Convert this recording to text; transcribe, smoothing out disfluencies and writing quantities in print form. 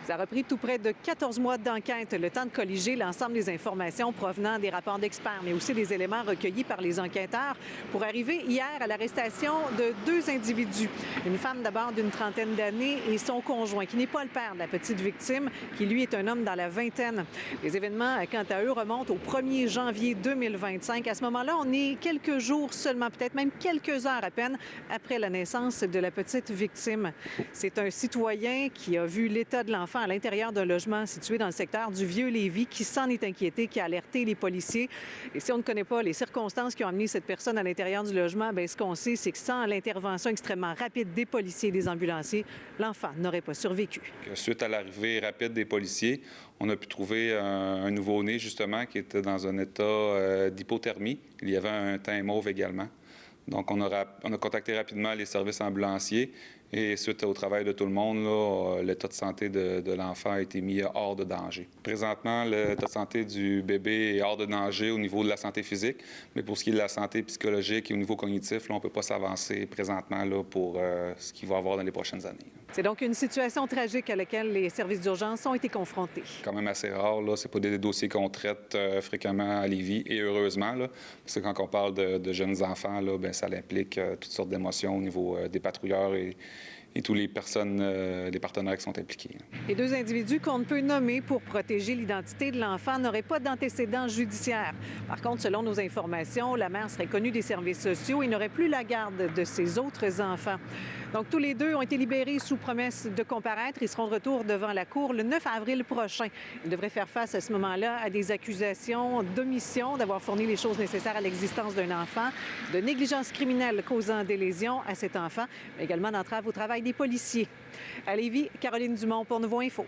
Ça a repris tout près de 14 mois d'enquête, le temps de colliger l'ensemble des informations provenant des rapports d'experts, mais aussi des éléments recueillis par les enquêteurs pour arriver hier à l'arrestation de 2 individus. Une femme d'abord d'une trentaine d'années et son conjoint, qui n'est pas le père de la petite victime, qui lui est un homme dans la vingtaine. Les événements, quant à eux, remontent au 1er janvier 2025. À ce moment-là, on est quelques jours seulement, peut-être même quelques heures à peine, après la naissance de la petite victime. C'est un citoyen qui a vu l'état de l'enfant à l'intérieur d'un logement situé dans le secteur du Vieux-Lévis qui s'en est inquiété, qui a alerté les policiers. Et si on ne connaît pas les circonstances qui ont amené cette personne à l'intérieur du logement, bien, ce qu'on sait, c'est que sans l'intervention extrêmement rapide des policiers et des ambulanciers, l'enfant n'aurait pas survécu. Suite à l'arrivée rapide des policiers, on a pu trouver un nouveau-né, justement, qui était dans un état d'hypothermie. Il y avait un teint mauve également. Donc, on a contacté rapidement les services ambulanciers et suite au travail de tout le monde, l'état de santé de l'enfant a été mis hors de danger. Présentement, l'état de santé du bébé est hors de danger au niveau de la santé physique, mais pour ce qui est de la santé psychologique et au niveau cognitif, là, on ne peut pas s'avancer présentement là, pour ce qu'il va y avoir dans les prochaines années. C'est donc une situation tragique à laquelle les services d'urgence ont été confrontés. Quand même assez rare, là. C'est pas des dossiers qu'on traite fréquemment à Lévis, et heureusement, là, parce que quand on parle de jeunes enfants, là, bien, ça implique toutes sortes d'émotions au niveau des patrouilleurs et tous les partenaires qui sont impliqués. Les 2 individus qu'on ne peut nommer pour protéger l'identité de l'enfant n'auraient pas d'antécédents judiciaires. Par contre, selon nos informations, la mère serait connue des services sociaux et n'aurait plus la garde de ses autres enfants. Donc, tous les 2 ont été libérés sous promesse de comparaître. Ils seront de retour devant la Cour le 9 avril prochain. Ils devraient faire face à ce moment-là à des accusations d'omission, d'avoir fourni les choses nécessaires à l'existence d'un enfant, de négligence criminelle causant des lésions à cet enfant, mais également d'entrave au travail des policiers. À Lévis, Caroline Dumont pour Nouveau Info.